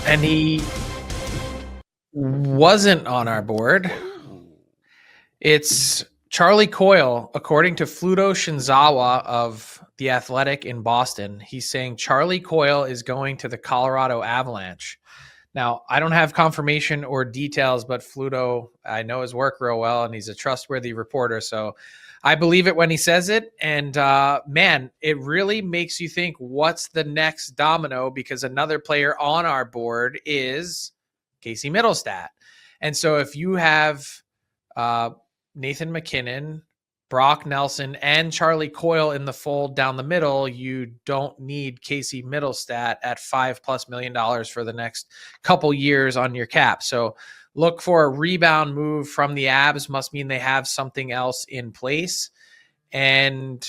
And he wasn't on our board. It's Charlie Coyle, according to Fluto Shinzawa of The Athletic in Boston. He's saying Charlie Coyle is going to the Colorado Avalanche. Now, I don't have confirmation or details, but Fluto, I know his work real well, and he's a trustworthy reporter, so I believe it when he says it. And man, it really makes you think, what's the next domino? Because another player on our board is Casey Mittelstadt. And so if you have Nathan MacKinnon, Brock Nelson, and Charlie Coyle in the fold down the middle, you don't need Casey Mittelstadt at $5+ million for the next couple years on your cap. So look for a rebound move from the Avs. Must mean they have something else in place. And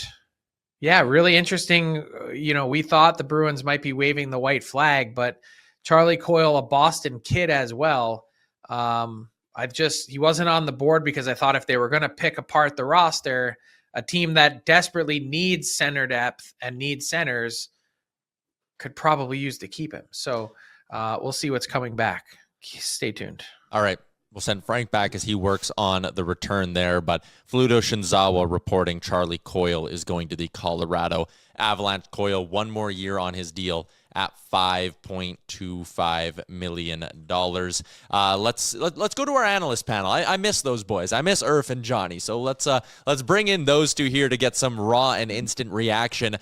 yeah, really interesting. You know, we thought the Bruins might be waving the white flag, but Charlie Coyle, a Boston kid as well. He wasn't on the board because I thought if they were going to pick apart the roster, a team that desperately needs center depth and needs centers could probably use to keep him. So we'll see what's coming back. Stay tuned. All right. We'll send Frank back as he works on the return there. But Fluto Shinzawa reporting Charlie Coyle is going to the Colorado Avalanche. Coyle, one more year on his deal at $5.25 million. Let's go to our analyst panel. I miss those boys. I miss Irf and Johnny. So let's bring in those two here to get some raw and instant reaction.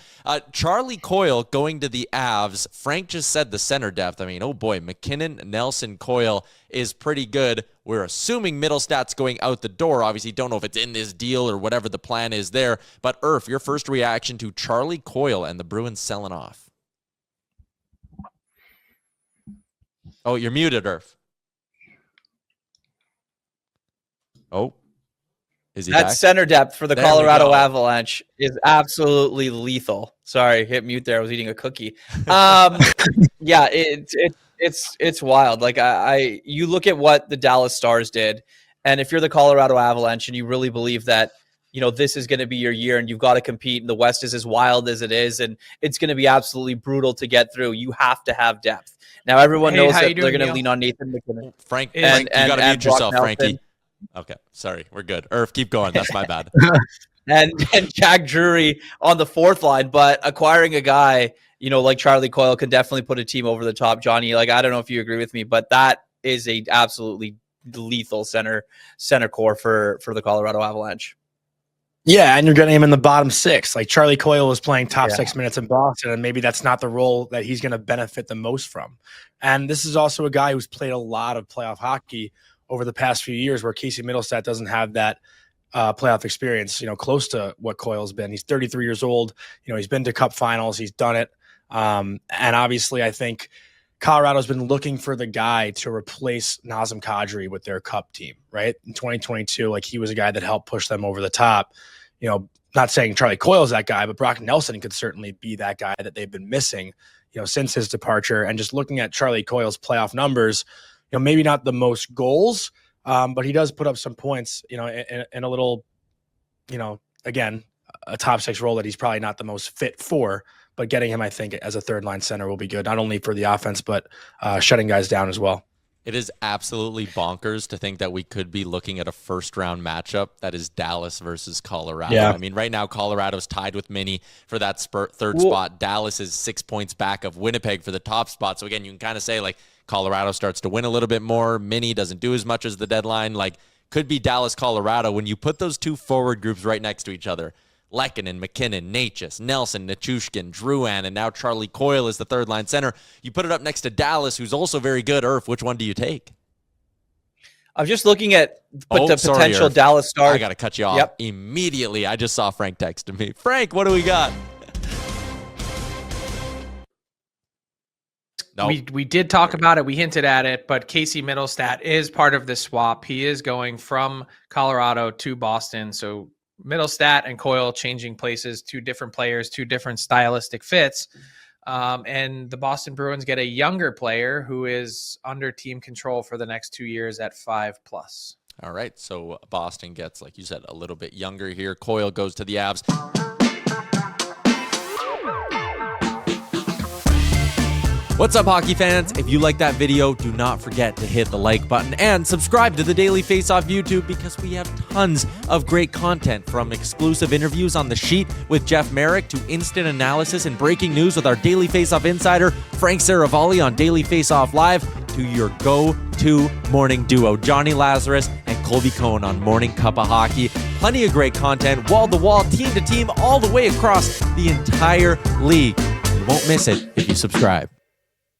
Charlie Coyle going to the Avs. Frank just said the center depth. I mean, oh boy, MacKinnon, Nelson, Coyle is pretty good. We're assuming Mittelstadt's going out the door. Obviously, don't know if it's in this deal or whatever the plan is there. But Irf, your first reaction to Charlie Coyle and the Bruins selling off? Oh, you're muted, Irf. Oh, is he back? Center depth for the Colorado Avalanche is absolutely lethal. Sorry, hit mute there. I was eating a cookie. Yeah, it's wild. Like you look at what the Dallas Stars did, and if you're the Colorado Avalanche and you really believe that, you know, this is going to be your year and you've got to compete and the West is as wild as it is and it's going to be absolutely brutal to get through, you have to have depth. Now, everyone knows that they're going to lean on Nathan MacKinnon. Frank, you got to mute yourself, Frankie. Okay, sorry. We're good. Irf, keep going. That's my bad. and Jack Drury on the fourth line, but acquiring a guy, you know, like Charlie Coyle can definitely put a team over the top. Johnny, like, I don't know if you agree with me, but that is a absolutely lethal center core for the Colorado Avalanche. Yeah, and you're getting him in the bottom six. Like Charlie Coyle was playing top 6 minutes in Boston, and maybe that's not the role that he's going to benefit the most from. And this is also a guy who's played a lot of playoff hockey over the past few years, where Casey Mittelstadt doesn't have that playoff experience, you know, close to what Coyle's been. He's 33 years old. You know, he's been to Cup finals. He's done it. And obviously, I think Colorado's been looking for the guy to replace Nazem Kadri with their Cup team, right? In 2022, like, he was a guy that helped push them over the top. You know, not saying Charlie Coyle's that guy, but Brock Nelson could certainly be that guy that they've been missing, you know, since his departure. And just looking at Charlie Coyle's playoff numbers, you know, maybe not the most goals, but he does put up some points, you know, in a little, you know, again, a top 6 role that he's probably not the most fit for. But getting him, I think, as a third line center will be good, not only for the offense, but shutting guys down as well. It is absolutely bonkers to think that we could be looking at a first-round matchup that is Dallas versus Colorado. Yeah. I mean, right now, Colorado's tied with Minnie for that third spot. Dallas is 6 points back of Winnipeg for the top spot. So, again, you can kind of say, like, Colorado starts to win a little bit more. Minnie doesn't do as much as the deadline. Like, could be Dallas, Colorado. When you put those two forward groups right next to each other, Lehkonen, MacKinnon, Natchez, Nelson, Nichushkin, Drouin, and now Charlie Coyle is the third-line center. You put it up next to Dallas, who's also very good. Irf, which one do you take? I'm just looking at potential Dallas Stars. I got to cut you off immediately. I just saw Frank texting me. Frank, what do we got? Nope. We did talk about it. We hinted at it, but Casey Mittelstadt is part of this swap. He is going from Colorado to Boston, so Mittelstadt and Coyle changing places, 2 different players, 2 different stylistic fits. And the Boston Bruins get a younger player who is under team control for the next 2 years at 5+. All right. So Boston gets, like you said, a little bit younger here. Coyle goes to the Avs. What's up, hockey fans? If you like that video, do not forget to hit the like button and subscribe to the Daily Faceoff YouTube because we have tons of great content, from exclusive interviews on The Sheet with Jeff Merrick to instant analysis and breaking news with our Daily Faceoff insider, Frank Saravalli, on Daily Faceoff Live, to your go-to morning duo, Johnny Lazarus and Colby Cohen on Morning Cup of Hockey. Plenty of great content, wall-to-wall, team-to-team, all the way across the entire league. You won't miss it if you subscribe.